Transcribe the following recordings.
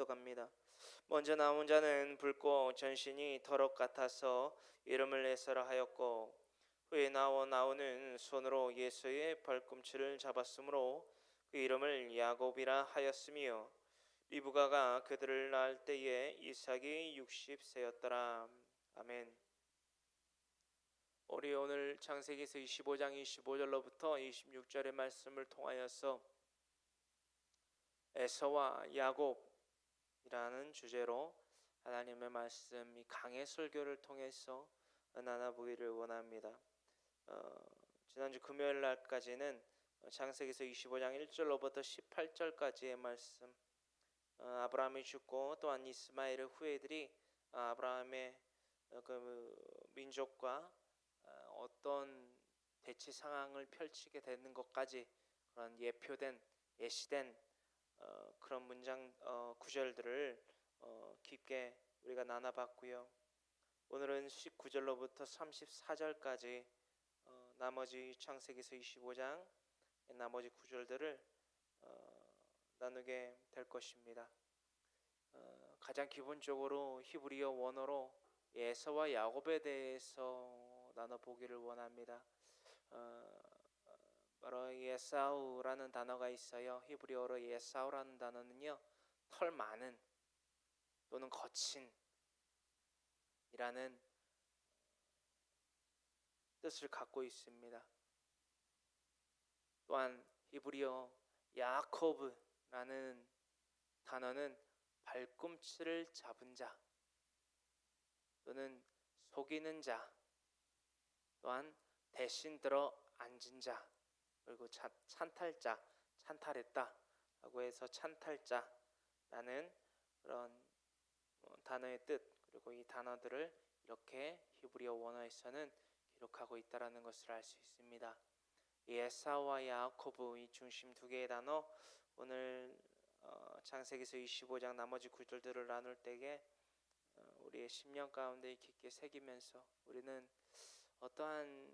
교독합니다. 먼저 나온 자는 붉고 전신이 더럭 같아서 이름을 에서라 하였고, 후에 나오는 손으로 예수의 발꿈치를 잡았으므로 그 이름을 야곱이라 하였으며, 리브가가 그들을 낳을 때에 이삭이 60세였더라. 아멘. 우리 오늘 창세기서 25장 25절로부터 26절의 말씀을 통하여서 에서와 야곱이라는 주제로 하나님의 말씀, 이 강해 설교를 통해서 나눠보기를 원합니다. 지난주 금요일 날까지는 창세기서 25장 1절로부터 18절까지의 말씀, 아브라함이 죽고 또한 이스마엘의 후예들이 아브라함의 그 민족과 어떤 대치 상황을 펼치게 되는 것까지 그런 예시된 그런 문장 구절들을 깊게 우리가 나눠봤고요. 오늘은 19절로부터 34절까지 나머지 창세기서 25장 나머지 구절들을 나누게 될 것입니다. 가장 기본적으로 히브리어 원어로 에서와 야곱에 대해서 나눠보기를 원합니다. 바로 예사우라는 단어가 있어요. 히브리어로 예사우라는 단어는요, 털 많은 또는 거친 이라는 뜻을 갖고 있습니다. 또한 히브리어 야코브라는 단어는 발꿈치를 잡은 자 또는 속이는 자, 또한 대신 들어 앉은 자, 그리고 찬탈자, 찬탈했다 라고 해서 찬탈자라는 그런 단어의 뜻, 그리고 이 단어들을 이렇게 히브리어 원어에서는 기록하고 있다는 것을 알 수 있습니다. 에사와 야코브, 이 중심 두 개의 단어, 오늘 창세기서 25장 나머지 구절들을 나눌 때에 우리의 심령 가운데 깊게 새기면서 우리는 어떠한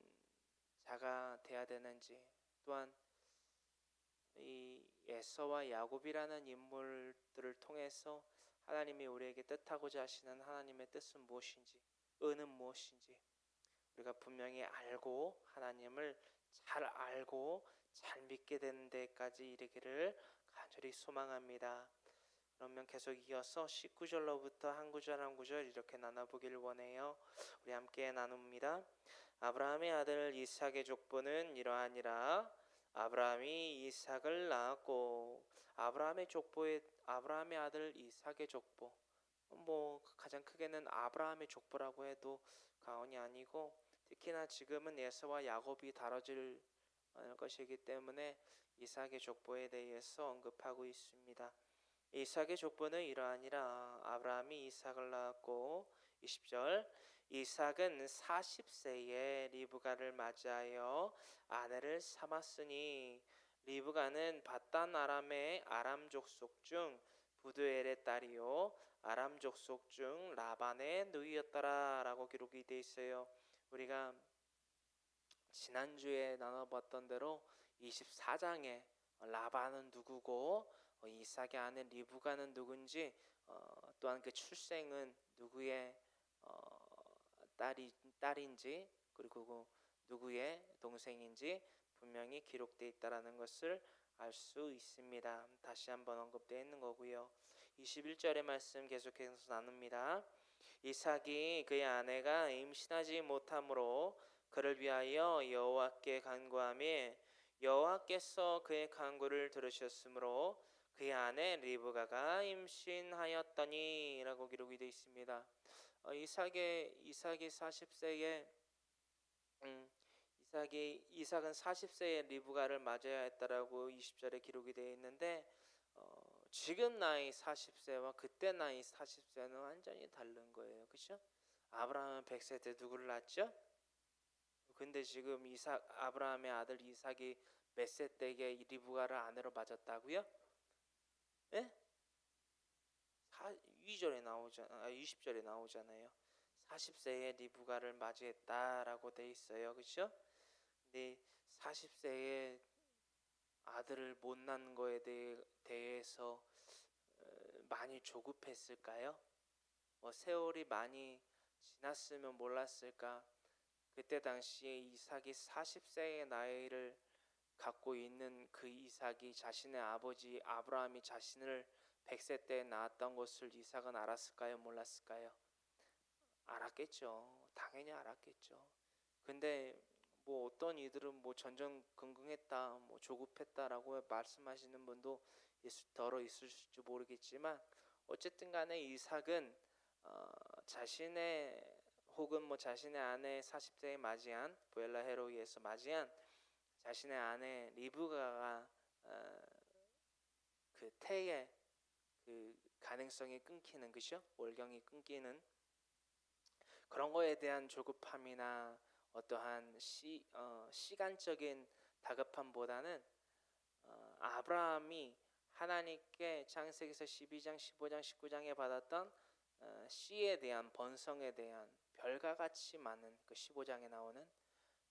자가 되어야 되는지, 또한 이 에서와 야곱이라는 인물들을 통해서 하나님이 우리에게 뜻하고자 하시는 하나님의 뜻은 무엇인지, 은은 무엇인지 우리가 분명히 알고 하나님을 잘 알고 잘 믿게 되는 데까지 이르기를 간절히 소망합니다. 그러면 계속 이어서 19절로부터 한 구절 한 구절 이렇게 나눠보기를 원해요. 우리 함께 나눕니다. 아브라함의 아들 이삭의 족보는 이러하니라. 아브라함이 이삭을 낳았고, 아브라함의 아들 이삭의 족보, 가장 크게는 아브라함의 족보라고 해도 과언이 아니고, 특히나 지금은 에서와 야곱이 다뤄질 것이기 때문에 이삭의 족보에 대해서 언급하고 있습니다. 이삭의 족보는 이러하니라. 아브라함이 이삭을 낳았고, 20절, 이삭은 40세에 리브가를 맞이하여 아내를 삼았으니, 리브가는 바단 아람의 아람 족속 중 부두엘의 딸이요 아람 족속 중 라반의 누이였더라 라고 기록이 되어 있어요. 우리가 지난주에 나눠봤던 대로 24장에 라반은 누구고 이삭의 아내 리브가는 누군지, 또한 그 출생은 누구의 딸인지, 그리고 그 누구의 동생인지 분명히 기록되어 있다는 것을 알 수 있습니다. 다시 한번 언급되어 있는 거고요. 21절의 말씀 계속해서 나눕니다. 이삭이 그의 아내가 임신하지 못하므로 그를 위하여 여호와께 간구하며 여호와께서 그의 간구를 들으셨으므로 그의 아내 리브가가 임신하였더니 라고 기록이 되어 있습니다. 이삭이 40세에 이삭은 40세에 리브가를 맞아야 했다라고 20절에 기록이 되어 있는데, 지금 나이 40세와 그때 나이 40세는 완전히 다른 거예요. 그렇죠? 아브라함은 100세 때 누구를 낳았죠? 근데 지금 아브라함의 아들 이삭이 몇 세 때에 리브가를 아내로 맞았다고요? 예? 20절에 나오잖아요. 40세에 리브가를 맞이했다라고 돼 있어요. 그렇죠? 근데 40세에 아들을 못 낳는 거에 대해서 많이 조급했을까요? 세월이 많이 지났으면 몰랐을까? 그때 당시에 이삭이 40세의 나이를 갖고 있는 그 이삭이 자신의 아버지 아브라함이 자신을 100세 때 낳았던 것을 이삭은 알았을까요? 몰랐을까요? 알았겠죠. 당연히 알았겠죠. 근데 어떤 이들은 전전긍긍했다, 조급했다라고 말씀하시는 분도 더러 있을지 모르겠지만 어쨌든 간에 이삭은 자신의 혹은 자신의 아내 40세에 맞이한 부엘라 헤로이에서 맞이한 자신의 아내 리브가가 그 태의 그 가능성이 끊기는, 그죠? 월경이 끊기는 그런 거에 대한 조급함이나 어떠한 시간적인 다급함보다는 아브라함이 하나님께 창세기서 12장, 15장, 19장에 받았던 씨에 대한 번성에 대한 별과 같이 많은 그 15장에 나오는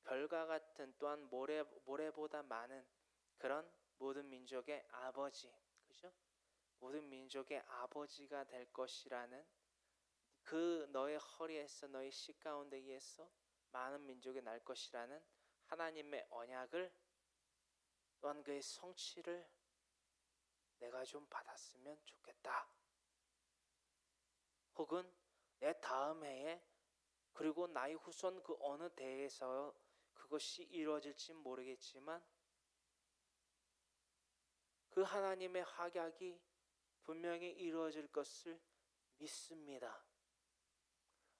별과 같은 또한 모래보다 많은 그런 모든 민족의 아버지, 그죠? 모든 민족의 아버지가 될 것이라는 그 너의 허리에서 너의 씨 가운데에서 많은 민족이 날 것이라는 하나님의 언약을 또한 그의 성취를 내가 좀 받았으면 좋겠다. 혹은 내 다음 해에 그리고 나의 후손 그 어느 대에서 그것이 이루어질지 모르겠지만 그 하나님의 확약이 분명히 이루어질 것을 믿습니다.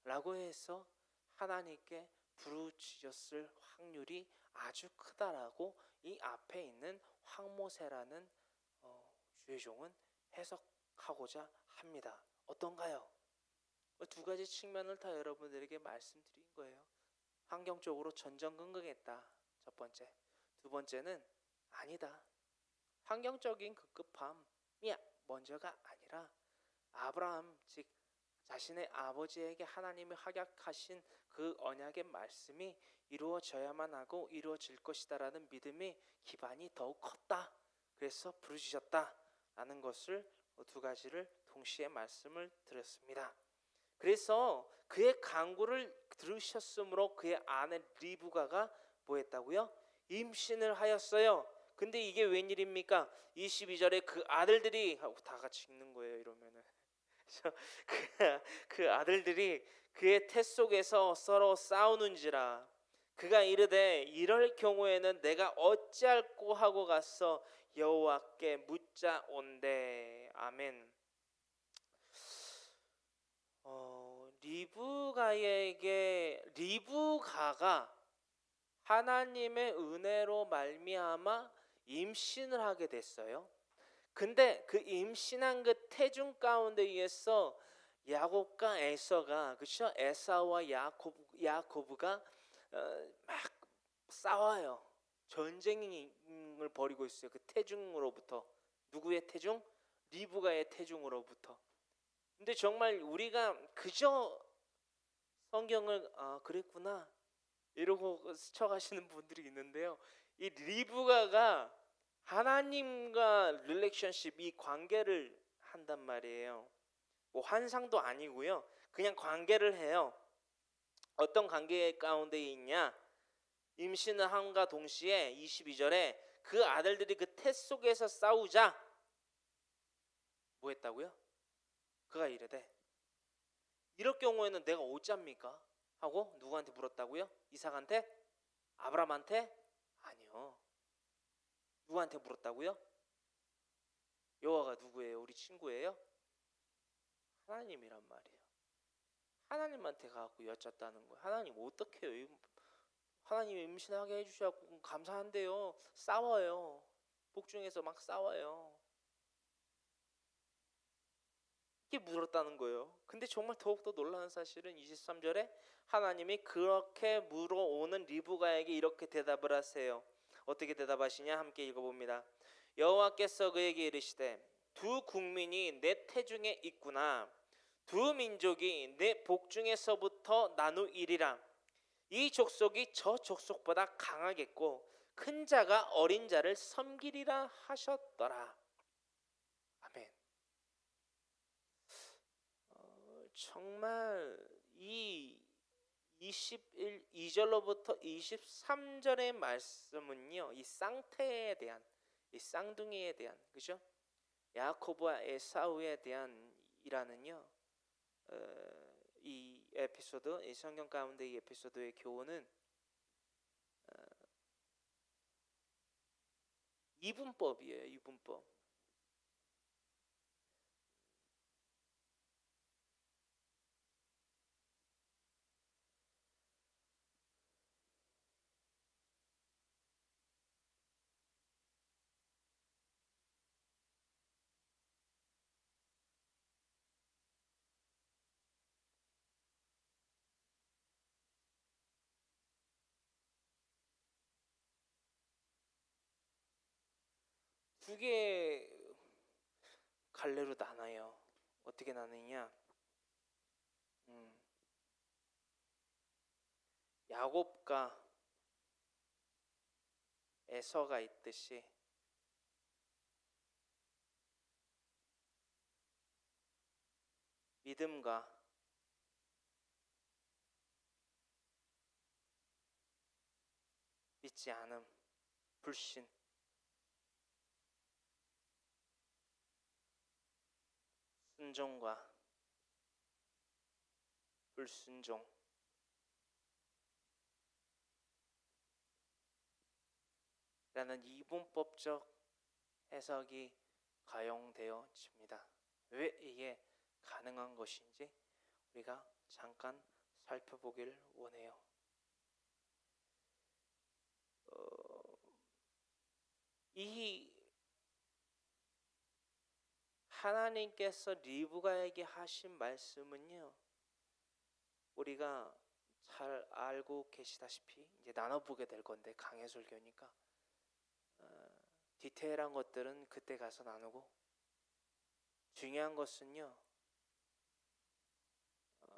라고 해서 하나님께 부르짖었을 확률이 아주 크다라고 이 앞에 있는 황모세라는 주의 종은 해석하고자 합니다. 어떤가요? 두 가지 측면을 다 여러분들에게 말씀드린 거예요. 환경적으로 전전긍긍했다. 첫 번째. 두 번째는 아니다. 환경적인 급급함이 먼저가 아니라 아브라함 즉 자신의 아버지에게 하나님이 확약하신 그 언약의 말씀이 이루어져야만 하고 이루어질 것이다라는 믿음의 기반이 더욱 컸다. 그래서 부르짖었다라는 것을 두 가지를 동시에 말씀을 드렸습니다. 그래서 그의 간구를 들으셨으므로 그의 아내 리브가가 뭐했다고요? 임신을 하였어요. 근데 이게 웬일입니까? 22절에 그 아들들이 하고 다 같이 읽는 거예요. 이러면은 그 아들들이 그의 태 속에서 서로 싸우는지라 그가 이르되 이럴 경우에는 내가 어찌할꼬 하고 가서 여호와께 묻자온대. 아멘. 리브가가 하나님의 은혜로 말미암아 임신을 하게 됐어요. 근데 그 임신한 그 태중 가운데 의해서 야곱과 에서가, 그렇죠? 에사와 야코브가 막 싸워요. 전쟁을 벌이고 있어요. 그 태중으로부터. 누구의 태중? 리브가의 태중으로부터. 근데 정말 우리가 그저 성경을 그랬구나 이러고 스쳐가시는 분들이 있는데요. 이 리브가가 하나님과 릴레이션십, 이 관계를 한단 말이에요. 환상도 아니고요. 그냥 관계를 해요. 어떤 관계 가운데 있냐? 임신을 함과 동시에 22절에 그 아들들이 그 태 속에서 싸우자 뭐 했다고요? 그가 이르되 이럴 경우에는 내가 어찌합니까? 하고 누구한테 물었다고요? 이삭한테? 아브라함한테? 아니요. 누구한테 물었다고요? 여호와가 누구예요? 우리 친구예요? 하나님이란 말이에요. 하나님한테 가갖고 여쭙다는 거예요. 하나님 어떻게 해요? 하나님이 임신하게 해주셔서 감사한데요. 싸워요. 복중에서 막 싸워요. 이렇게 물었다는 거예요. 근데 정말 더욱더 놀라운 사실은 23절에 하나님이 그렇게 물어오는 리브가에게 이렇게 대답을 하세요. 어떻게 대답하시냐? 함께 읽어봅니다. 여호와께서 그에게 이르시되 두 국민이 내 태중에 있구나. 두 민족이 내 복중에서부터 나누이리라. 이 족속이 저 족속보다 강하겠고 큰 자가 어린 자를 섬기리라 하셨더라. 아멘. 정말 이 22절로부터 23절의 말씀은요, 이 쌍태에 대한, 이 쌍둥이에 대한, 그죠? 야코브와 에사우에 대한 이라는요, 이 에피소드, 이 성경 가운데 이 에피소드의 교훈은 이분법이에요. 이분법. 두 개의 갈래로 나눠요. 어떻게 나누냐? 야곱과 에서가 있듯이 믿음과 믿지 않음, 불신, 순종과 불순종, 라는 이분법적 해석이 가용되어집니다. 왜 이게 가능한 것인지 우리가 잠깐 살펴보길 원해요. 이 하나님께서 리브가에게 하신 말씀은요, 우리가 잘 알고 계시다시피 이제 나눠보게 될 건데, 강해설교니까 디테일한 것들은 그때 가서 나누고, 중요한 것은요,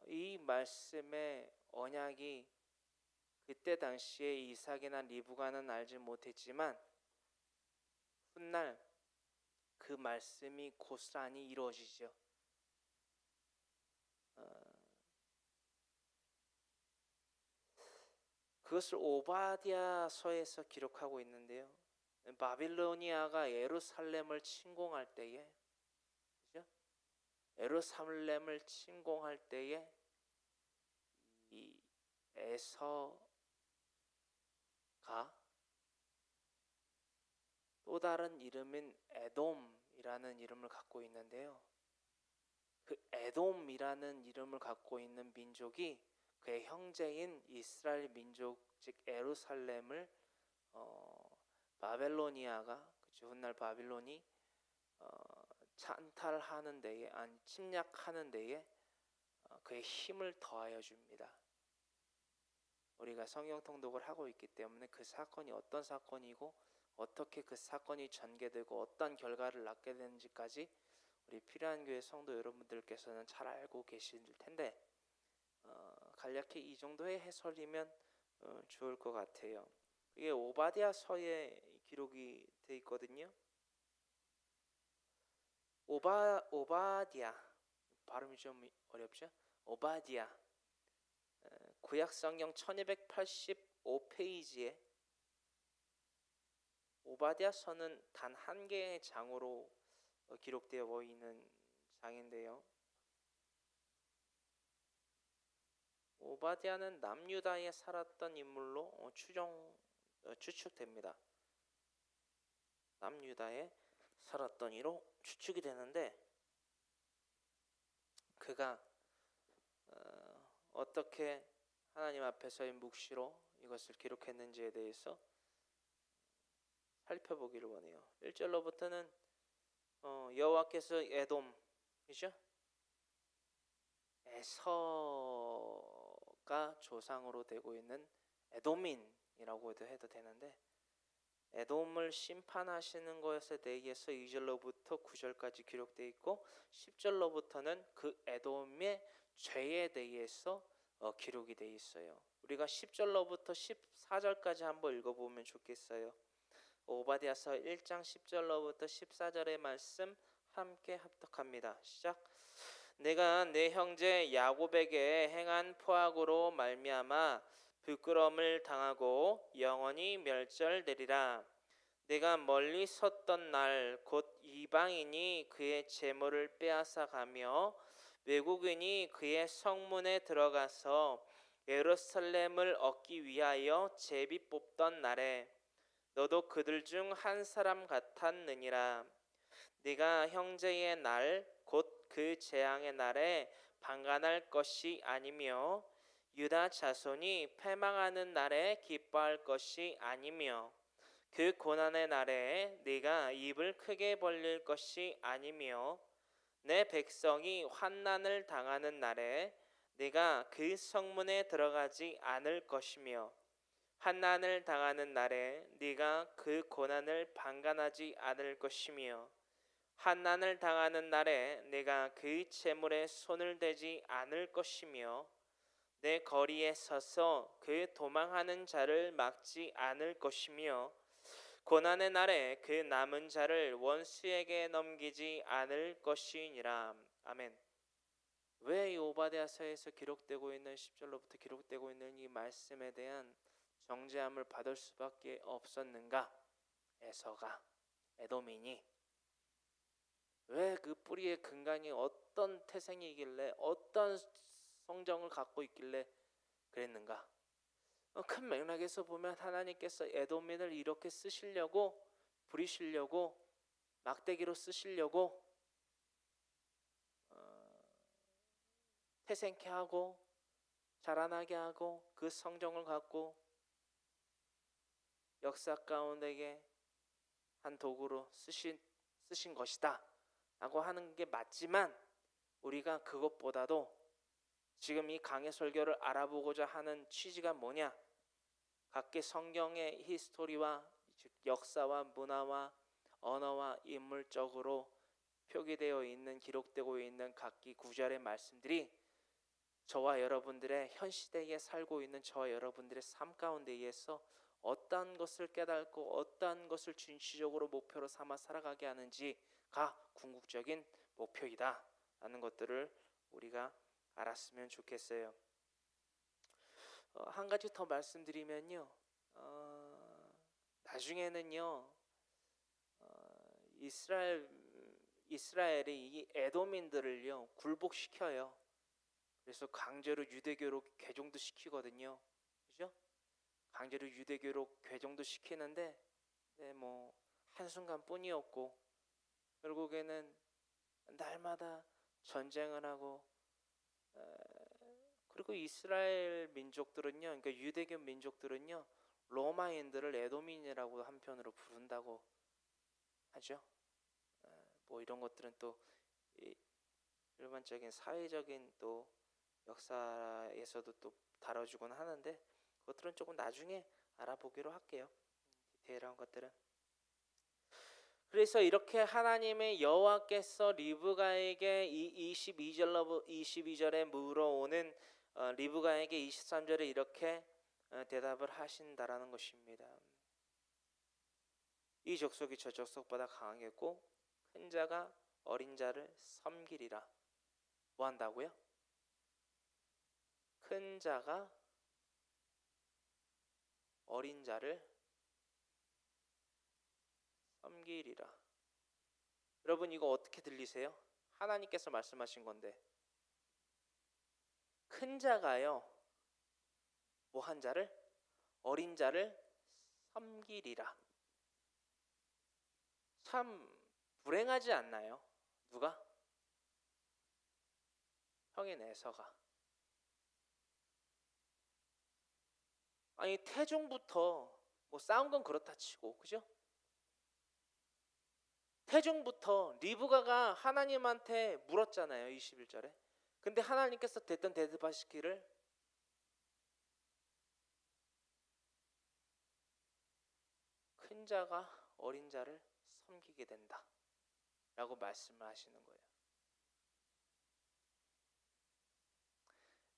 이 말씀의 언약이 그때 당시에 이삭이나 리브가는 알지 못했지만 훗날 그 말씀이 고스란히 이루어지죠. 그것을 오바댜서에서 기록하고 있는데요. 바빌로니아가 예루살렘을 침공할 때에, 그죠? 예루살렘을 침공할 때에 이 에서가 또 다른 이름인 에돔이라는 이름을 갖고 있는데요. 그 에돔이라는 이름을 갖고 있는 민족이 그의 형제인 이스라엘 민족, 즉 예루살렘을 바벨로니아가, 그죠? 훗날 바빌론이 찬탈하는 데에, 침략하는 데에 그의 힘을 더하여 줍니다. 우리가 성경 통독을 하고 있기 때문에 그 사건이 어떤 사건이고 어떻게 그 사건이 전개되고 어떤 결과를 낳게 되는지까지 우리 필요한 교회 성도 여러분들께서는 잘 알고 계실 텐데, 간략히 이 정도의 해설이면 좋을 것 같아요. 이게 오바댜서에 기록이 돼 있거든요. 오바댜 발음이 좀 어렵죠? 오바댜, 구약 성경 1285페이지에 오바댜서는 단 한 개의 장으로 기록되어 있는 장인데요. 오바댜는 남유다에 살았던 인물로 추측됩니다. 남유다에 살았던 이로 추측이 되는데, 그가 어떻게 하나님 앞에서의 묵시로 이것을 기록했는지에 대해서 살펴보기를 원해요. 1절로부터는 여호와께서 에돔이죠? 에서가 조상으로 되고 있는 에돔인이라고 해도 되는데, 에돔을 심판하시는 것에 대해서 2절로부터 9절까지 기록되어 있고, 10절로부터는 그 에돔의 죄에 대해서 기록이 되어 있어요. 우리가 10절로부터 14절까지 한번 읽어보면 좋겠어요. 오바댜서 1장 10절로부터 14절의 말씀 함께 합독합니다. 시작. 내가 내 형제 야곱에게 행한 포악으로 말미암아 부끄러움을 당하고 영원히 멸절되리라. 내가 멀리 섰던 날 곧 이방인이 그의 재물을 빼앗아 가며 외국인이 그의 성문에 들어가서 예루살렘을 얻기 위하여 제비 뽑던 날에 너도 그들 중 한 사람 같았느니라. 네가 형제의 날 곧 그 재앙의 날에 방관할 것이 아니며 유다 자손이 패망하는 날에 기뻐할 것이 아니며 그 고난의 날에 네가 입을 크게 벌릴 것이 아니며 내 백성이 환난을 당하는 날에 네가 그 성문에 들어가지 않을 것이며 환난을 당하는 날에 네가 그 고난을 방관하지 않을 것이며 환난을 당하는 날에 내가 그 재물에 손을 대지 않을 것이며 내 거리에 서서 그 도망하는 자를 막지 않을 것이며 고난의 날에 그 남은 자를 원수에게 넘기지 않을 것이니라. 아멘. 왜 이 오바댜서에서 기록되고 있는 10절로부터 기록되고 있는 이 말씀에 대한 정죄함을 받을 수밖에 없었는가? 에서가 에돔인이 왜 그 뿌리의 근간이 어떤 태생이길래 어떤 성정을 갖고 있길래 그랬는가? 큰 맥락에서 보면 하나님께서 에돔민을 이렇게 쓰시려고 부리시려고 막대기로 쓰시려고 태생케 하고 자라나게 하고 그 성정을 갖고 역사 가운데에 한 도구로 쓰신 것이다 라고 하는 게 맞지만 우리가 그것보다도 지금 이 강해 설교를 알아보고자 하는 취지가 뭐냐? 각기 성경의 히스토리와 즉 역사와 문화와 언어와 인물적으로 표기되어 있는 기록되고 있는 각기 구절의 말씀들이 저와 여러분들의 현 시대에 살고 있는 저와 여러분들의 삶 가운데에서 어떠한 것을 깨닫고 어떠한 것을 진취적으로 목표로 삼아 살아가게 하는지가 궁극적인 목표이다 라는 것들을 우리가 알았으면 좋겠어요. 한 가지 더 말씀드리면요, 나중에는요 이스라엘이 이 에돔인들을요 굴복시켜요. 그래서 강제로 유대교로 개종도 시키거든요. 그죠? 강제로 유대교로 개종도 시키는데 뭐 한순간뿐이었고 결국에는 날마다 전쟁을 하고 그리고 이스라엘 민족들은요, 그러니까 유대교 민족들은요 로마인들을 에돔인이라고 한편으로 부른다고 하죠. 뭐 이런 것들은 또 일반적인 사회적인 또 역사에서도 또 다뤄주곤 하는데 그것들은 조금 나중에 알아보기로 할게요. 디테일한 것들은. 그래서 이렇게 하나님의 여호와께서 리브가에게 이 22절에 물어오는 리브가에게 23절에 이렇게 대답을 하신다라는 것입니다. 이 족속이 저 족속보다 강하겠고 큰 자가 어린 자를 섬기리라. 뭐 한다고요? 큰 자가 어린 자를 섬기리라. 여러분 이거 어떻게 들리세요? 하나님께서 말씀하신 건데 큰 자가요 뭐 한 자를? 어린 자를 섬기리라. 참 불행하지 않나요? 누가? 형의 내서가. 아니 태중부터 뭐 싸운 건 그렇다 치고 그죠? 태중부터 리브가가 하나님한테 물었잖아요. 21절에. 근데 하나님께서 대답하시기를 큰 자가 어린 자를 섬기게 된다 라고 말씀을 하시는 거예요.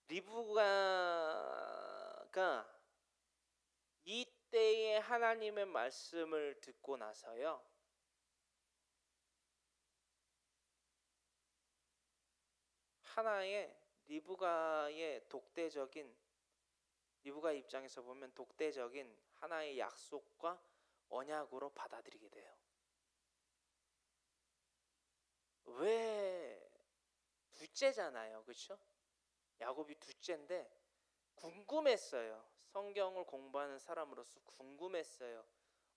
리브가가 이때의 하나님의 말씀을 듣고 나서요 하나의 리브가의 독대적인, 리브가 입장에서 보면 독대적인 하나의 약속과 언약으로 받아들이게 돼요. 왜? 둘째잖아요, 그렇죠? 야곱이 둘째인데 궁금했어요. 성경을 공부하는 사람으로서 궁금했어요.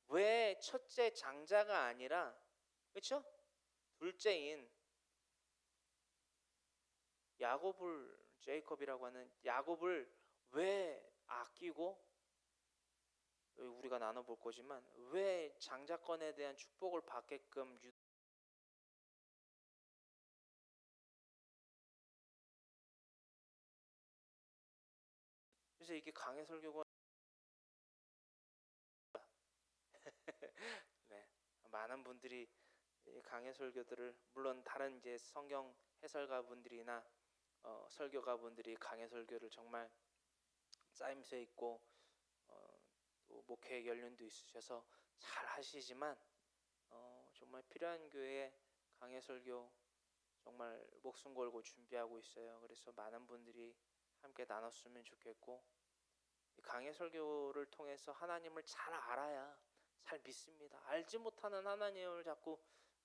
왜 첫째 장자가 아니라, 그렇죠? 둘째인 야곱을, 제이콥이라고 하는 야곱을 왜 아끼고, 우리가 나눠볼 거지만 왜 장자권에 대한 축복을 받게끔 그래서 이게 강해 설교가 네, 많은 분들이 강해 설교들을, 물론 다른 이제 성경 해설가 분들이나 설교가 분들이 강해 설교를 정말 짜임새 있고 또 목회 연륜도 있으셔서 잘 하시지만 정말 필요한 교회에 강해 설교 정말 목숨 걸고 준비하고 있어요. 그래서 많은 분들이 함께 나눴으면 좋겠고, 강해 설교를 통해서 하나님을 잘 알아야 잘 믿습니다. 알지 못하는 하나님을 자꾸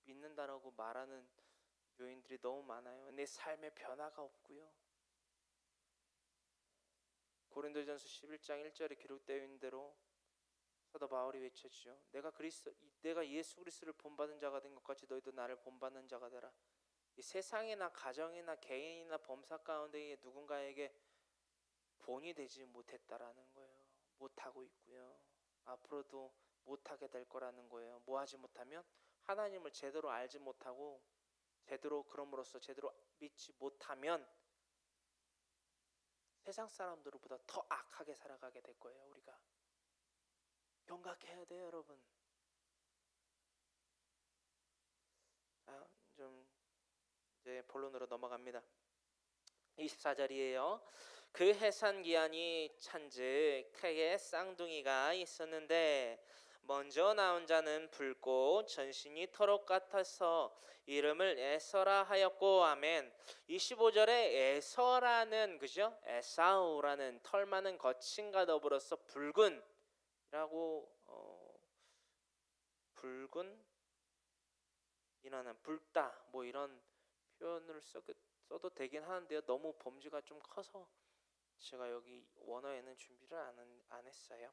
믿는다라고 말하는 요인들이 너무 많아요. 내 삶에 변화가 없고요. 고린도전서 11장 1절에 기록되어 있는 대로 사도 바울이 외쳤죠. 내가 예수 그리스도를 본받은 자가 된 것 같이 너희도 나를 본받는 자가 되라. 이 세상이나 가정이나 개인이나 범사 가운데에 누군가에게 본이 되지 못했다라는 거예요. 못하고 있고요. 앞으로도 못하게 될 거라는 거예요. 뭐 하지 못하면 하나님을 제대로 알지 못하고 제대로, 그럼으로써 제대로 믿지 못하면 세상 사람들보다 더 악하게 살아가게 될 거예요. 우리가 경각해야 돼요, 여러분. 좀 이제 본론으로 넘어갑니다. 24절이에요. 그 해산 기한이 찬즉 태에 쌍둥이가 있었는데 먼저 나온 자는 붉고 전신이 털옷 같아서 이름을 에서라 하였고, 아멘. 25절에 에서라는, 그죠? 에사우라는 털 많은 거친과 더불어서 붉은이라고 붉은 이라는 붉다 뭐 이런 표현을 써도 되긴 하는데요. 너무 범주가 좀 커서 제가 여기 원어에는 준비를 안 했어요.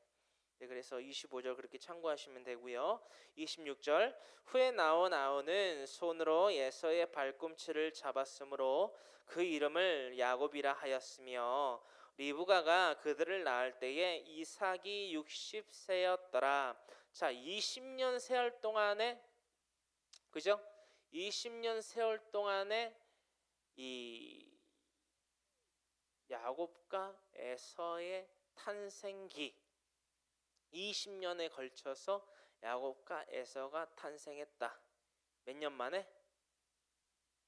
네, 그래서 25절 그렇게 참고하시면 되고요. 26절 후에 나온 아우는 손으로 에서의 발꿈치를 잡았으므로 그 이름을 야곱이라 하였으며 리브가가 그들을 낳을 때에 이삭이 60세였더라. 자, 20년 세월 동안에, 그죠? 20년 세월 동안에 이 야곱과 에서의 탄생기, 20년에 걸쳐서 야곱과 에서가 탄생했다. 몇 년 만에?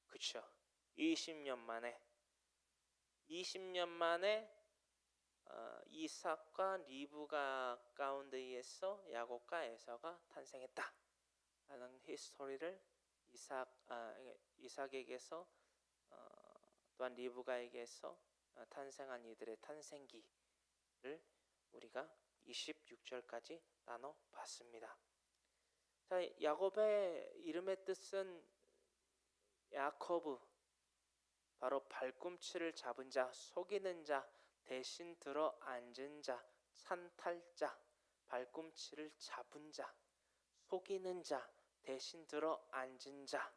그쵸, 20년 만에. 20년 만에 이삭과 리브가 가운데에서 야곱과 에서가 탄생했다 라는 히스토리를 이삭에게서 또한 리브가에게서 탄생한 이들의 탄생기를 우리가 26절까지 나눠봤습니다. 자, 야곱의 이름의 뜻은 야코브, 바로 발꿈치를 잡은 자, 속이는 자, 대신 들어 앉은 자, 산탈자, 발꿈치를 잡은 자, 속이는 자, 대신 들어 앉은 자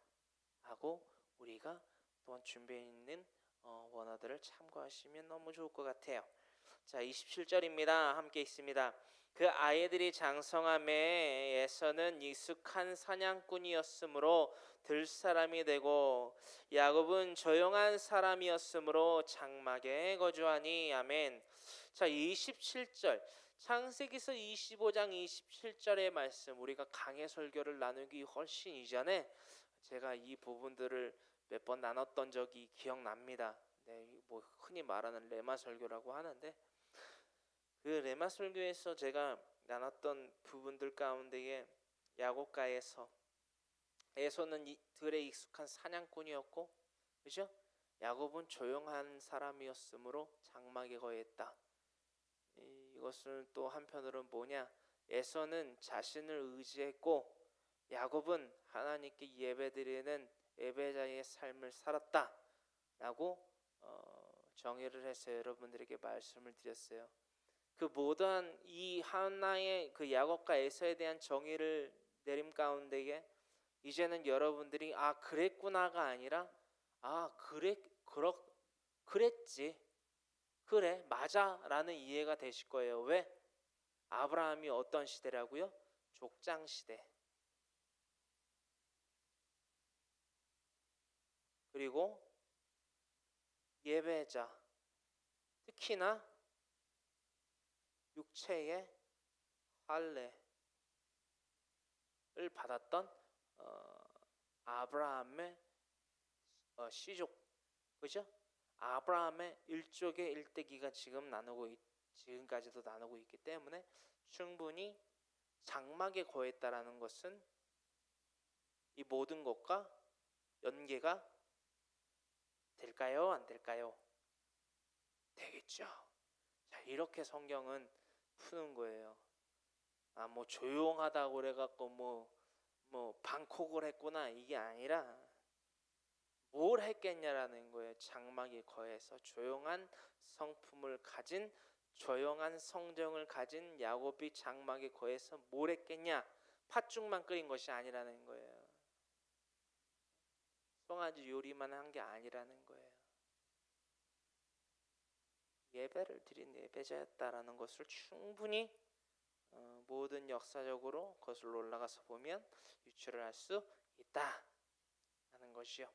하고 우리가 또한 준비해 있는 원어들을 참고하시면 너무 좋을 것 같아요. 자, 27절입니다. 함께 있습니다. 그 아이들이 장성함에 에서는 익숙한 사냥꾼이었으므로 들사람이 되고 야곱은 조용한 사람이었으므로 장막에 거주하니, 아멘. 자, 27절 창세기서 25장 27절의 말씀, 우리가 강해 설교를 나누기 훨씬 이전에 제가 이 부분들을 몇 번 나눴던 적이 기억납니다. 네, 뭐 흔히 말하는 레마 설교라고 하는데, 그 레마 설교에서 제가 나눴던 부분들 가운데에 야곱과 에서는 들에 익숙한 사냥꾼이었고, 그죠? 야곱은 조용한 사람이었으므로 장막에 거했다. 이것은 또 한편으로는 뭐냐? 에서는 자신을 의지했고 야곱은 하나님께 예배드리는 예배자의 삶을 살았다라고 정의를 해서 여러분들에게 말씀을 드렸어요. 그 모든 이 하나의 그 야곱과 에서에 대한 정의를 내림 가운데에 이제는 여러분들이 아 그랬구나가 아니라 아 그랬지 그래 맞아라는 이해가 되실 거예요. 왜? 아브라함이 어떤 시대라고요? 족장 시대. 그리고 예배자, 특히나 육체의 할례를 받았던 아브라함의 시족, 그죠? 아브라함의 일족의 일대기가 지금까지도 나누고 있기 때문에 충분히 장막에 거했다라는 것은 이 모든 것과 연계가 될까요? 안 될까요? 되겠죠. 자, 이렇게 성경은 푸는 거예요. 아, 뭐 조용하다고 그래갖고 뭐 방콕을 했구나 이게 아니라 뭘 했겠냐라는 거예요. 장막에 거해서 조용한 성품을 가진 조용한 성정을 가진 야곱이 장막에 거해서 뭘 했겠냐? 팥죽만 끓인 것이 아니라는 거예요. 송아지 요리만 한 게 아니라는 거예요. 예배를 드린 예배자였다라는 것을 충분히 모든 역사적으로 거슬러 올라가서 보면 유추를 할 수 있다라는 것이요.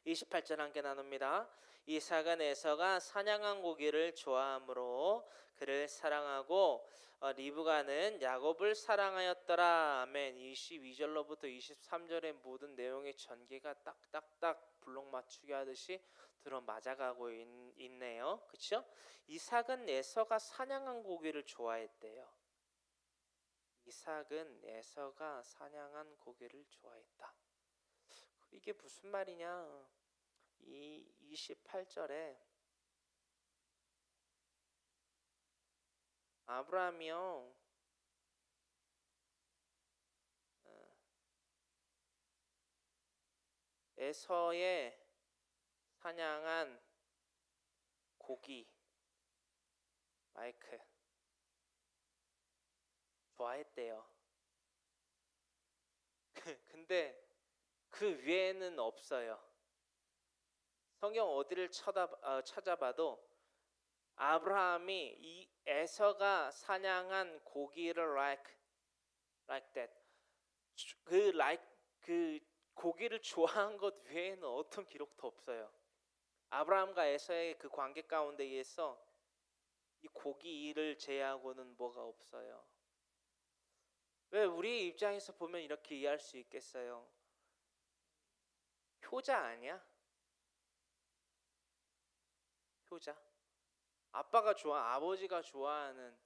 28절 함께 나눕니다. 이삭은 에서가 사냥한 고기를 좋아하므로 그를 사랑하고 리브가는 야곱을 사랑하였더라. 아멘. 22절로부터 23절의 모든 내용의 전개가 딱딱딱 블록 맞추기 하듯이 들어맞아가고 있네요. 그렇죠? 이삭은 에서가 사냥한 고기를 좋아했대요. 이삭은 에서가 사냥한 고기를 좋아했다. 이게 무슨 말이냐? 이 28절에 아브라함이요 에서의 사냥한 고기 마이크 좋아했대요. 근데 그 외에는 없어요. 성경 어디를 찾아봐도 아브라함이 이 에서가 사냥한 고기를 like that 그 고기를 좋아한 것 외에는 어떤 기록도 없어요. 아브라함과 에서의 그 관계 가운데에서 이 고기를 제외하고는 뭐가 없어요. 왜 우리 입장에서 보면 이렇게 이해할 수 있겠어요? 효자 아니야? 효자. 아빠가 아버지가 좋아하는,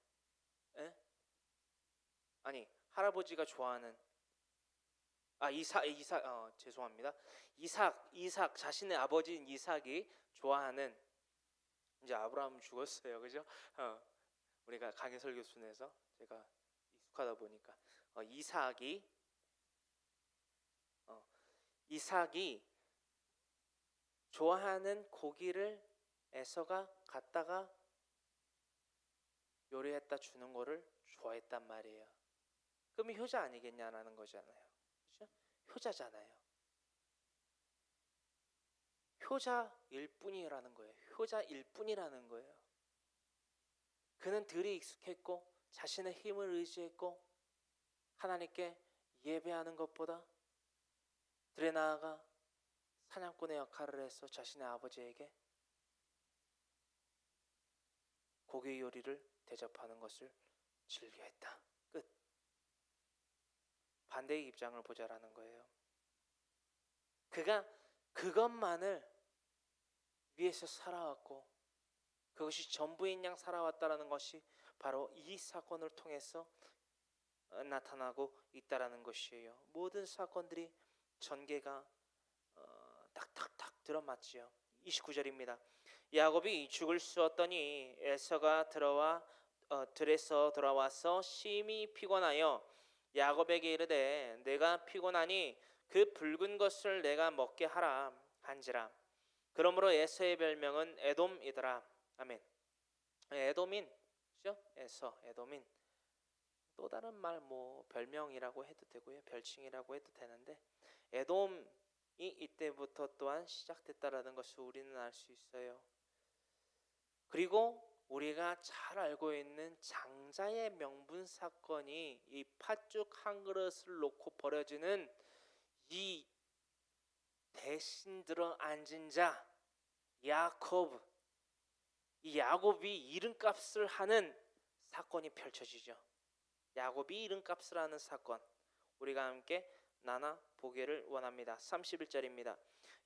아니 할아버지가 좋아하는, 죄송합니다. 이삭 자신의 아버지인 이삭이 좋아하는, 이제 아브라함 죽었어요, 그죠? 우리가 강해 설교순에서 제가 익숙하다 보니까 이삭이 좋아하는 고기를 에서가 갖다가 요리했다 주는 거를 좋아했단 말이에요. 그럼 효자 아니겠냐라는 거잖아요. 그렇죠? 효자잖아요. 효자일 뿐이라는 거예요. 효자일 뿐이라는 거예요. 그는 들이 익숙했고 자신의 힘을 의지했고 하나님께 예배하는 것보다 들에 나아가 사냥꾼의 역할을 해서 자신의 아버지에게 고기 요리를 대접하는 것을 즐겨했다. 끝. 반대의 입장을 보자라는 거예요. 그가 그것만을 위해서 살아왔고 그것이 전부인 양 살아왔다라는 것이 바로 이 사건을 통해서 나타나고 있다라는 것이에요. 모든 사건들이 전개가 딱딱딱 들어맞지요. 29절입니다. 야곱이 죽을 쑤었더니 에서가 들에서 돌아와서 심히 피곤하여 야곱에게 이르되 내가 피곤하니 그 붉은 것을 내가 먹게 하라 한지라. 그러므로 에서의 별명은 에돔이더라. 아멘. 에돔인, 그죠? 에서, 에돔인. 또 다른 말 별명이라고 해도 되고요, 별칭이라고 해도 되는데 에돔이 이때부터 또한 시작됐다라는 것을 우리는 알 수 있어요. 그리고 우리가 잘 알고 있는 장자의 명분 사건이 이 팥죽 한 그릇을 놓고 벌어지는 이 대신 들어 앉은 자 야곱, 이 야곱이 이름값을 하는 사건이 펼쳐지죠. 야곱이 이름값을 하는 사건, 우리가 함께 나눠 보기를 원합니다. 31절입니다.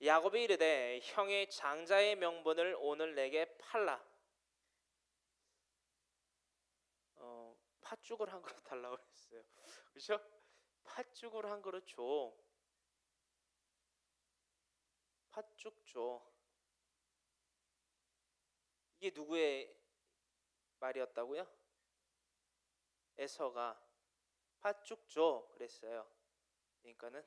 야곱이 이르되 형의 장자의 명분을 오늘 내게 팔라. 팥죽을 한 그릇 달라고 했어요. 그렇죠? 팥죽을 한 그릇 줘. 팥죽 줘. 이게 누구의 말이었다고요? 에서가 팥죽 줘 그랬어요. 그러니까는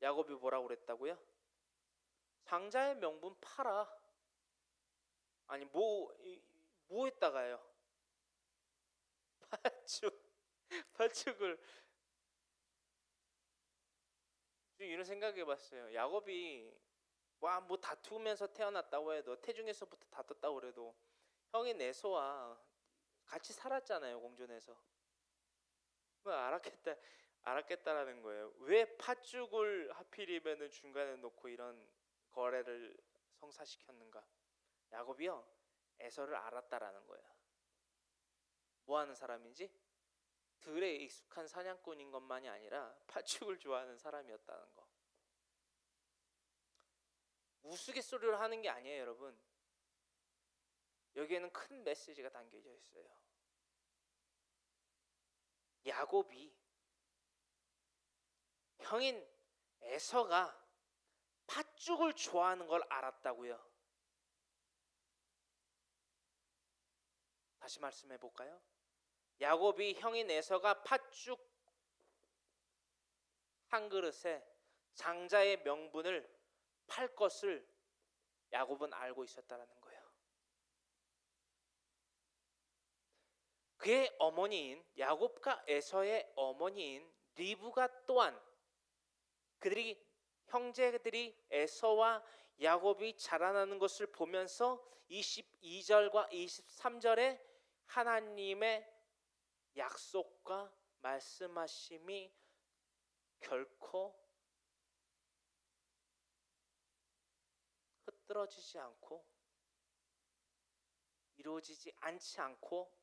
야곱이 뭐라고 그랬다고요? 장자의 명분 팔아. 아니 뭐 했다가요? 팥죽을 이런 생각해봤어요. 야곱이 뭐 다투면서 태어났다고 해도, 태중에서부터 다퉜다고 그래도 형인 에서와 같이 살았잖아요, 공존에서. 알았겠다라는 거예요. 왜 팥죽을 하필이면은 중간에 놓고 이런 거래를 성사시켰는가? 야곱이요, 에서를 알았다라는 거예요. 뭐 하는 사람인지? 들에 익숙한 사냥꾼인 것만이 아니라 팥죽을 좋아하는 사람이었다는 거. 우스갯소리를 하는 게 아니에요, 여러분. 여기에는 큰 메시지가 담겨져 있어요. 야곱이 형인 에서가 팥죽을 좋아하는 걸 알았다고요. 다시 말씀해 볼까요? 야곱이 형인 에서가 팥죽 한 그릇에 장자의 명분을 팔 것을 야곱은 알고 있었다라는 거예요. 그의 어머니인 야곱과 에서의 어머니인 리브가 또한 그들이 형제들이 에서와 야곱이 자라나는 것을 보면서 22절과 23절에 하나님의 약속과 말씀하심이 결코 흐트러지지 않고 이루어지지 않지 않고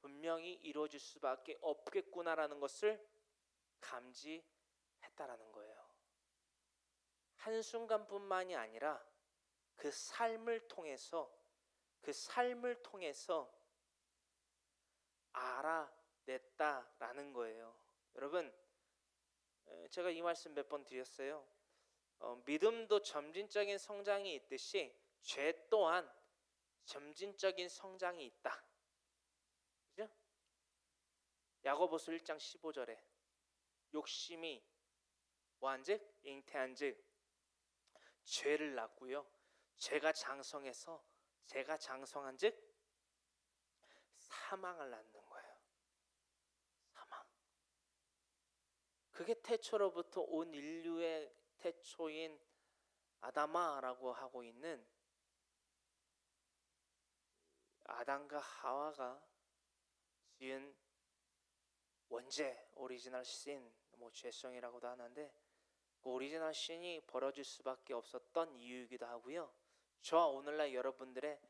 분명히 이루어질 수밖에 없겠구나라는 것을 감지했다라는 거예요. 한순간뿐만이 아니라 그 삶을 통해서 알아냈다라는 거예요. 여러분, 제가 이 말씀 몇 번 드렸어요. 믿음도 점진적인 성장이 있듯이 죄 또한 점진적인 성장이 있다. 그죠? 야고보서 1장 15절에 욕심이 뭐한즉 잉태한즉 죄를 낳고요. 죄가 장성한즉 사망을 낳는 거예요. 사망. 그게 태초로부터 온 인류의 태초인 아담아라고 하고 있는 아담과 하와가 지은 원죄, 오리지널 신, 죄성이라고도 하는데 그 오리지널 신이 벌어질 수밖에 없었던 이유이기도 하고요. 저와 오늘날 여러분들의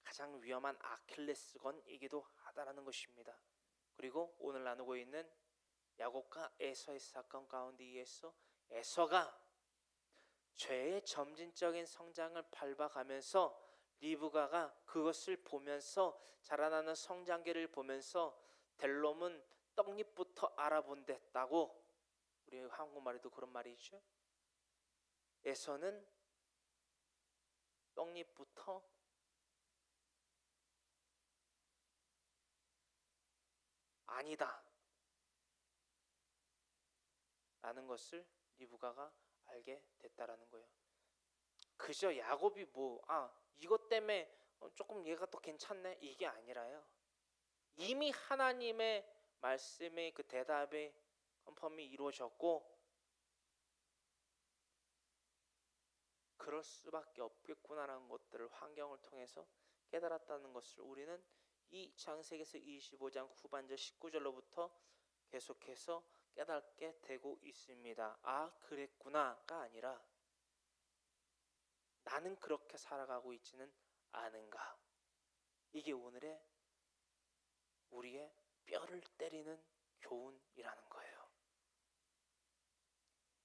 가장 위험한 아킬레스건이기도 하다라는 것입니다. 그리고 오늘 나누고 있는 야곱과 에서의 사건 가운데 의해서 에서가 죄의 점진적인 성장을 밟아가면서 리브가가 그것을 보면서 자라나는 성장기를 보면서 델롬은 떡잎부터 알아본댔다고. 우리 한국말에도 그런 말이 있죠. 에서는 떡잎부터 아니다 라는 것을 리브가가 알게 됐다라는 거예요. 그저 야곱이 이것 때문에 조금 얘가 더 괜찮네 이게 아니라요. 이미 하나님의 말씀의 그 대답의 컨펌이 이루어졌고 그럴 수밖에 없겠구나라는 것들을 환경을 통해서 깨달았다는 것을 우리는 이 창세기에서 25장 후반절 19절로부터 계속해서 깨닫게 되고 있습니다. 아, 그랬구나가 아니라 나는 그렇게 살아가고 있지는 않은가. 이게 오늘의 우리의 뼈를 때리는 교훈이라는 거예요.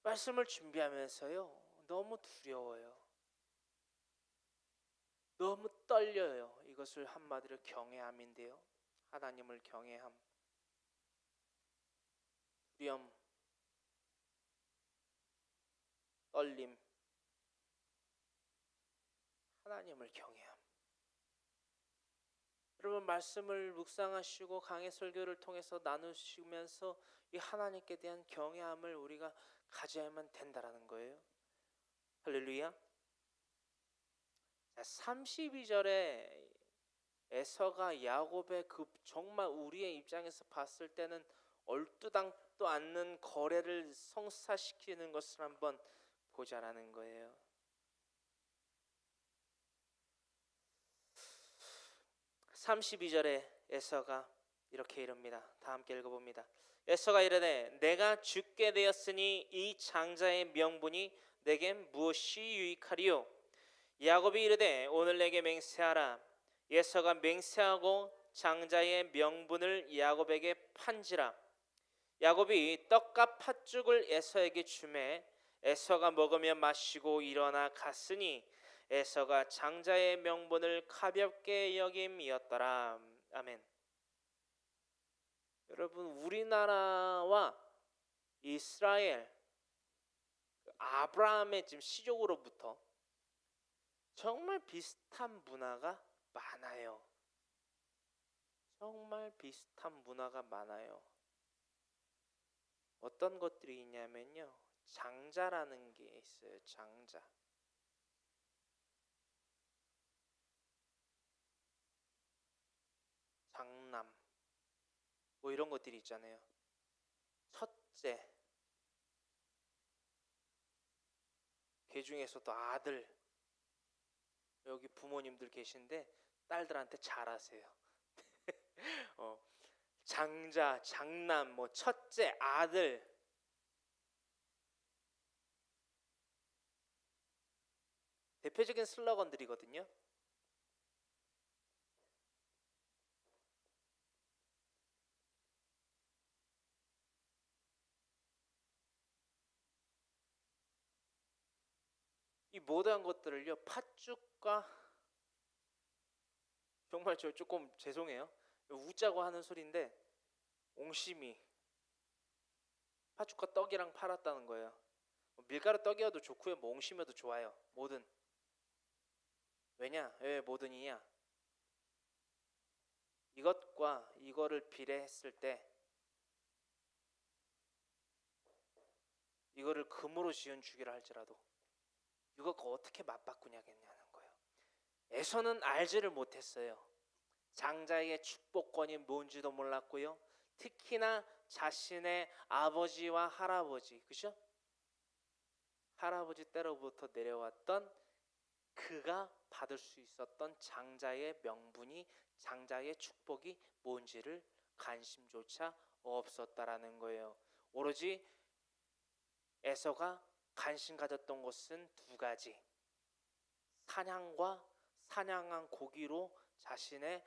말씀을 준비하면서요, 너무 두려워요. 너무 떨려요. 이것을 한마디로 경외함인데요. 하나님을 경외함, 두려움, 떨림, 하나님을 경외함. 여러분 말씀을 묵상하시고 강해 설교를 통해서 나누시면서 이 하나님께 대한 경외함을 우리가 가져야만 된다라는 거예요. 할렐루야. 32절에 에서가 야곱의 그 정말 우리의 입장에서 봤을 때는 얼뚜당도 않는 거래를 성사시키는 것을 한번 보자라는 거예요. 32절에 에서가 이렇게 이릅니다. 다 함께 읽어봅니다. 에서가 이르되 내가 죽게 되었으니 이 장자의 명분이 내겐 무엇이 유익하리요? 야곱이 이르되 오늘 내게 맹세하라. 에서가 맹세하고 장자의 명분을 야곱에게 판지라. 야곱이 떡과 팥죽을 에서에게 주매 에서가 먹으며 마시고 일어나 갔으니 에서가 장자의 명분을 가볍게 여김이었더라. 아멘. 여러분 우리나라와 이스라엘 아브라함의 지금 시족으로부터 정말 비슷한 문화가 많아요. 정말 비슷한 문화가 많아요. 어떤 것들이 있냐면요, 장자라는 게 있어요. 장자. 장남 뭐 이런 것들이 있잖아요. 첫째, 그 중에서도 아들. 여기 부모님들 계신데 딸들한테 잘하세요. 장자, 장남, 뭐 첫째, 아들. 대표적인 슬로건들이거든요. 이 모든 것들을요, 팥죽과 정말 저 조금 죄송해요. 웃자고 하는 소리인데 옹심이 팥죽과 떡이랑 팔았다는 거예요. 밀가루 떡이어도 좋고요, 뭐 옹심이어도 좋아요. 뭐든. 왜냐? 왜 뭐든이냐? 이것과 이거를 비례했을 때 이거를 금으로 지은 죽이라 할지라도 이것과 어떻게 맞바꾸냐겠냐는 거예요. 에서는 알지를 못했어요. 장자의 축복권이 뭔지도 몰랐고요. 특히나 자신의 아버지와 할아버지, 그죠? 할아버지 때로부터 내려왔던 그가 받을 수 있었던 장자의 명분이, 장자의 축복이 뭔지를 관심조차 없었다라는 거예요. 오로지 에서가 관심 가졌던 것은 두 가지. 사냥과 사냥한 고기로 자신의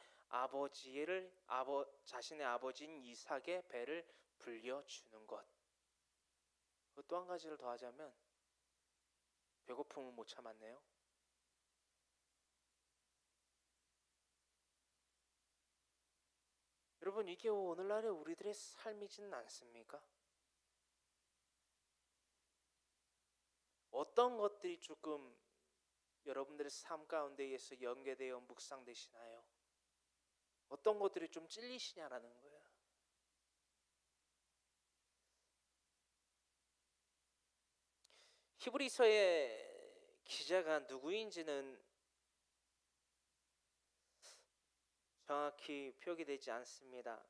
자신의 아버지인 이삭의 배를 불려주는 것. 또 한 가지를 더하자면 배고픔을 못 참았네요. 여러분, 이게 오늘날의 우리들의 삶이진 않습니까? 어떤 것들이 조금 여러분들의 삶 가운데에서 연계되어 묵상되시나요? 어떤 것들이 좀 찔리시냐라는 거예요. 히브리서의 기자가 누구인지는 정확히 표기되지 않습니다.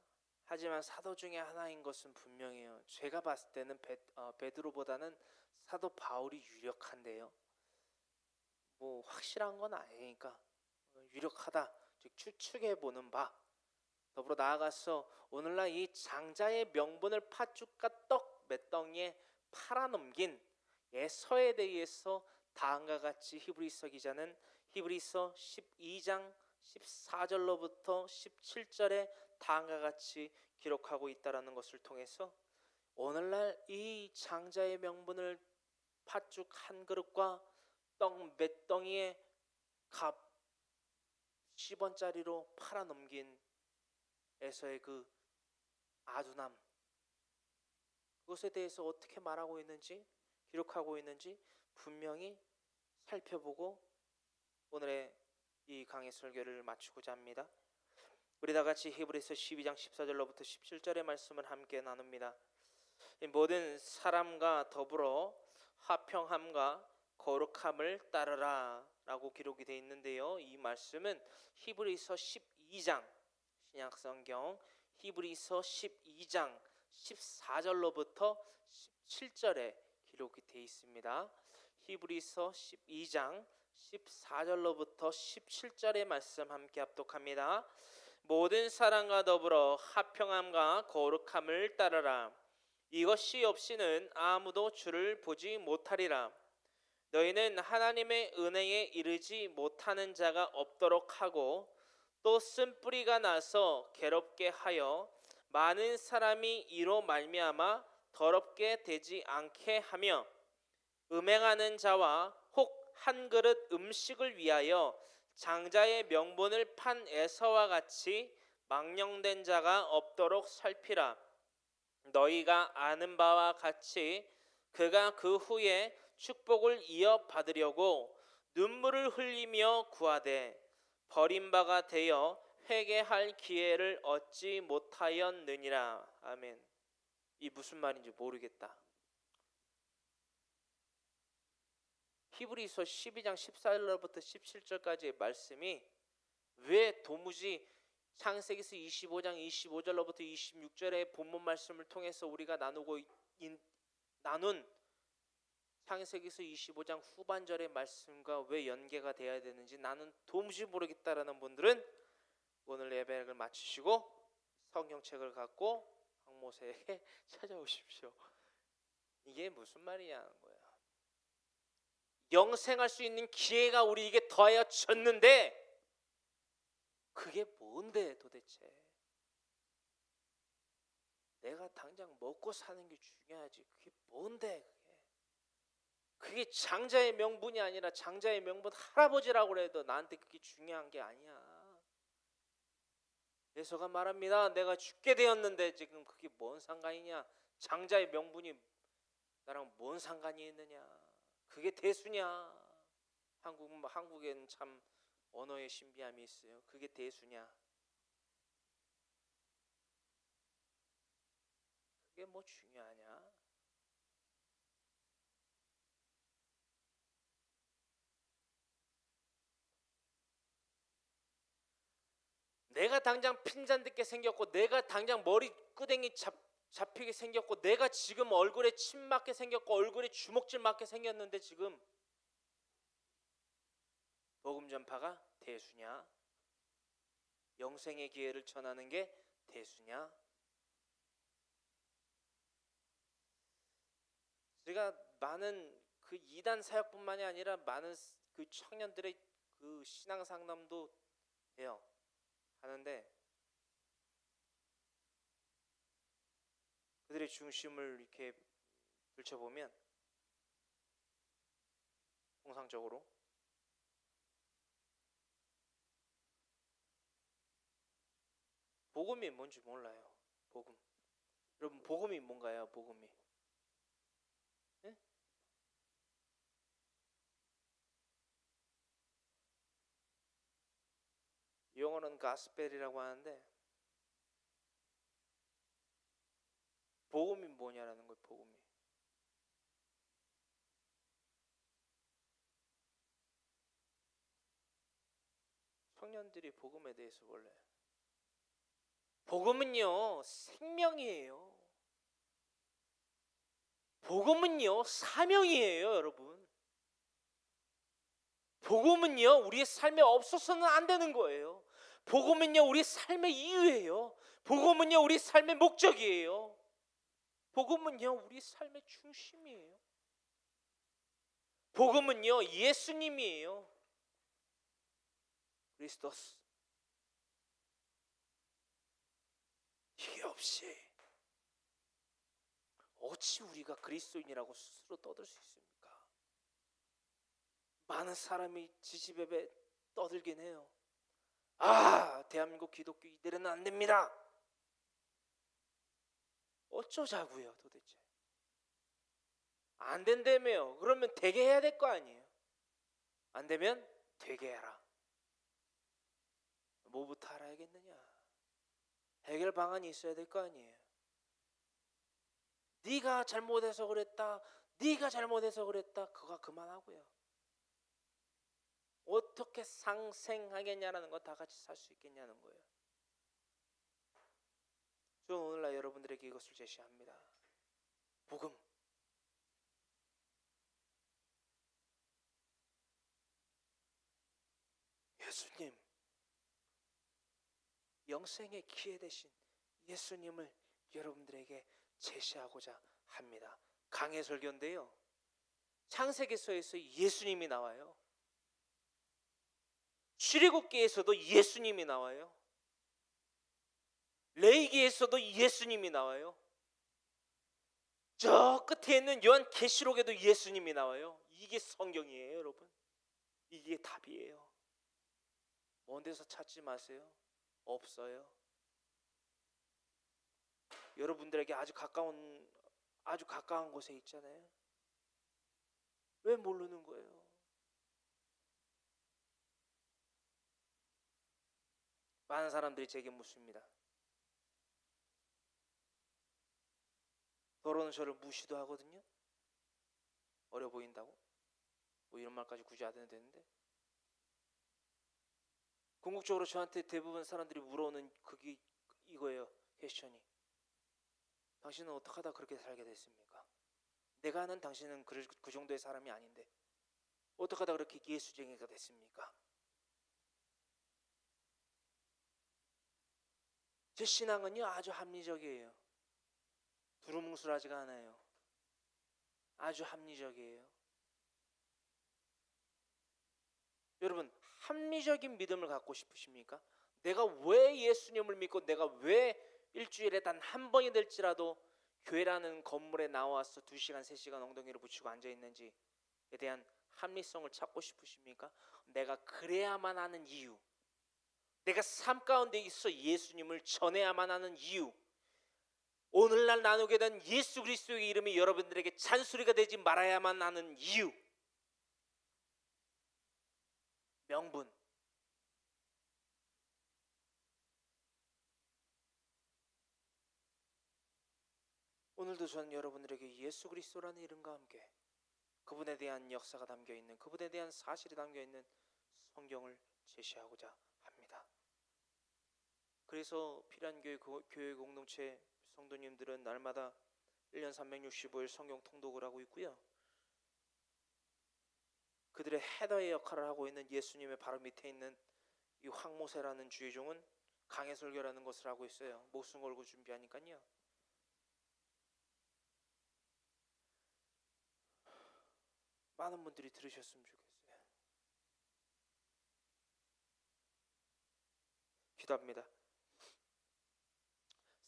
하지만 사도 중에 하나인 것은 분명해요. 제가 봤을 때는 베드로보다는 사도 바울이 유력한데요. 뭐 확실한 건 아니니까 유력하다, 즉 추측해 보는 바. 더불어 나아가서 오늘날 이 장자의 명분을 팥죽과 떡 몇 덩이에 팔아넘긴 예서에 대해서 다음과 같이 히브리서 기자는 히브리서 12장 14절로부터 17절에 다음과 같이 기록하고 있다라는 것을 통해서 오늘날 이 장자의 명분을 팥죽 한 그릇과 떡 몇 덩이의 값 10원짜리로 팔아넘긴 에서의 그 아둔함, 그것에 대해서 어떻게 말하고 있는지, 기록하고 있는지 분명히 살펴보고 오늘의 이 강의 설교를 마치고자 합니다. 우리 다 같이 히브리서 12장 14절로부터 17절의 말씀을 함께 나눕니다. 모든 사람과 더불어 화평함과 거룩함을 따르라 라고 기록이 되어 있는데요, 이 말씀은 히브리서 12장 신약성경 히브리서 12장 14절로부터 17절에 기록이 되어 있습니다. 히브리서 12장 14절로부터 17절의 말씀 함께 합독합니다. 모든 사람과 더불어 화평함과 거룩함을 따르라. 이것이 없이는 아무도 주를 보지 못하리라. 너희는 하나님의 은혜에 이르지 못하는 자가 없도록 하고 또 쓴뿌리가 나서 괴롭게 하여 많은 사람이 이로 말미암아 더럽게 되지 않게 하며 음행하는 자와 혹 한 그릇 음식을 위하여 장자의 명분을 판 에서와 같이 망령된 자가 없도록 살피라. 너희가 아는 바와 같이 그가 그 후에 축복을 이어받으려고 눈물을 흘리며 구하되 버림바가 되어 회개할 기회를 얻지 못하였느니라. 아멘. 이 무슨 말인지 모르겠다. 히브리서 12장 14절부터 17절까지의 말씀이 왜 도무지 창세기서 25장 25절로부터 26절의 본문 말씀을 통해서 우리가 나눈 창세기서 25장 후반절의 말씀과 왜 연계가 되어야 되는지 나는 도무지 모르겠다라는 분들은 오늘 예배를 마치시고 성경책을 갖고 황모세에게 찾아오십시오. 이게 무슨 말이냐는 거야. 영생할 수 있는 기회가 우리에게 더하여졌는데 그게 뭔데 도대체? 내가 당장 먹고 사는 게 중요하지. 그게 뭔데 그게? 그게 장자의 명분이 아니라 장자의 명분 할아버지라고 해도 나한테 그게 중요한 게 아니야. 예서가 말합니다. 내가 죽게 되었는데 지금 그게 뭔 상관이냐? 장자의 명분이 나랑 뭔 상관이 있느냐? 그게 대수냐? 한국에는 참 언어의 신비함이 있어요. 그게 대수냐? 그게 뭐 중요하냐? 내가 당장 핀잔듣게 생겼고 내가 당장 머리 끄댕이 잡히게 생겼고 내가 지금 얼굴에 침 맞게 생겼고 얼굴에 주먹질 맞게 생겼는데 지금 복음 전파가 대수냐? 영생의 기회를 전하는 게 대수냐? 제가 많은 그 이단 사역뿐만이 아니라 많은 그 청년들의 그 신앙 상담도 해요. 하는데 그들의 중심을 이렇게 들춰보면 통상적으로 복음이 뭔지 몰라요. 복음. 여러분 복음이 뭔가요? 복음이. 네? 영어는 가스펠이라고 하는데 복음이 뭐냐라는 거예요. 복음이. 청년들이 복음에 대해서 몰라요. 복음은요 생명이에요. 복음은요 사명이에요, 여러분. 복음은요 우리의 삶에 없어서는 안 되는 거예요. 복음은요 우리 삶의 이유예요. 복음은요 우리 삶의 목적이에요. 복음은요 우리 삶의 중심이에요. 복음은요 예수님이에요. 그리스도스. 이게 없이 어찌 우리가 그리스도인이라고 스스로 떠들 수 있습니까? 많은 사람이 지지배배 떠들긴 해요. 대한민국 기독교 이대로는 안 됩니다. 어쩌자고요 도대체. 안 된다며요. 그러면 되게 해야 될 거 아니에요. 안 되면 되게 해라. 뭐부터 알아야겠느냐. 해결 방안이 있어야 될 거 아니에요. 네가 잘못해서 그랬다. 네가 잘못해서 그랬다. 그거 그만하고요. 어떻게 상생하겠냐라는 거 다 같이 살 수 있겠냐는 거예요. 저는 오늘날 여러분들에게 이것을 제시합니다. 복음. 예수님. 영생의 기회 되신 예수님을 여러분들에게 제시하고자 합니다. 강해 설교인데요. 창세기서에서 예수님이 나와요. 출애굽기에서도 예수님이 나와요. 레위기에서도 예수님이 나와요. 저 끝에 있는 요한계시록에도 예수님이 나와요. 이게 성경이에요, 여러분. 이게 답이에요. 먼 데서 찾지 마세요. 없어요. 여러분들에게 아주 가까운 곳에 있잖아요. 왜 모르는 거예요? 많은 사람들이 제게 묻습니다. 더러는 저를 무시도 하거든요. 어려 보인다고? 뭐 이런 말까지 굳이 안 해도 되는데. 궁극적으로 저한테 대부분 사람들이 물어오는 그게 이거예요. 퀘스천이. 당신은 어떻게 하다 그렇게 살게 됐습니까? 내가 아는 당신은 그 정도의 사람이 아닌데 어떻게 하다 그렇게 예수쟁이가 됐습니까? 제 신앙은요 아주 합리적이에요. 두루뭉술하지가 않아요. 아주 합리적이에요. 여러분 합리적인 믿음을 갖고 싶으십니까? 내가 왜 예수님을 믿고 내가 왜 일주일에 단 한 번이 될지라도 교회라는 건물에 나와서 2시간 3시간 엉덩이를 붙이고 앉아있는지에 대한 합리성을 찾고 싶으십니까? 내가 그래야만 하는 이유, 내가 삶 가운데 있어 예수님을 전해야만 하는 이유, 오늘날 나누게 된 예수 그리스도의 이름이 여러분들에게 잔소리가 되지 말아야만 하는 이유, 명분. 오늘도 저는 여러분들에게 예수 그리스도라는 이름과 함께 그분에 대한 역사가 담겨있는, 그분에 대한 사실이 담겨있는 성경을 제시하고자 합니다. 그래서 피란교회 교회 공동체 성도님들은 날마다 1년 365일 성경 통독을 하고 있고요. 그들의 헤더의 역할을 하고 있는 예수님의 바로 밑에 있는 이 황모세라는 주의종은 강해설교라는 것을 하고 있어요. 목숨 걸고 준비하니까요. 많은 분들이 들으셨으면 좋겠어요. 기도합니다.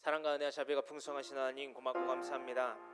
사랑과 은혜와 자비가 풍성하신 하나님 고맙고 감사합니다.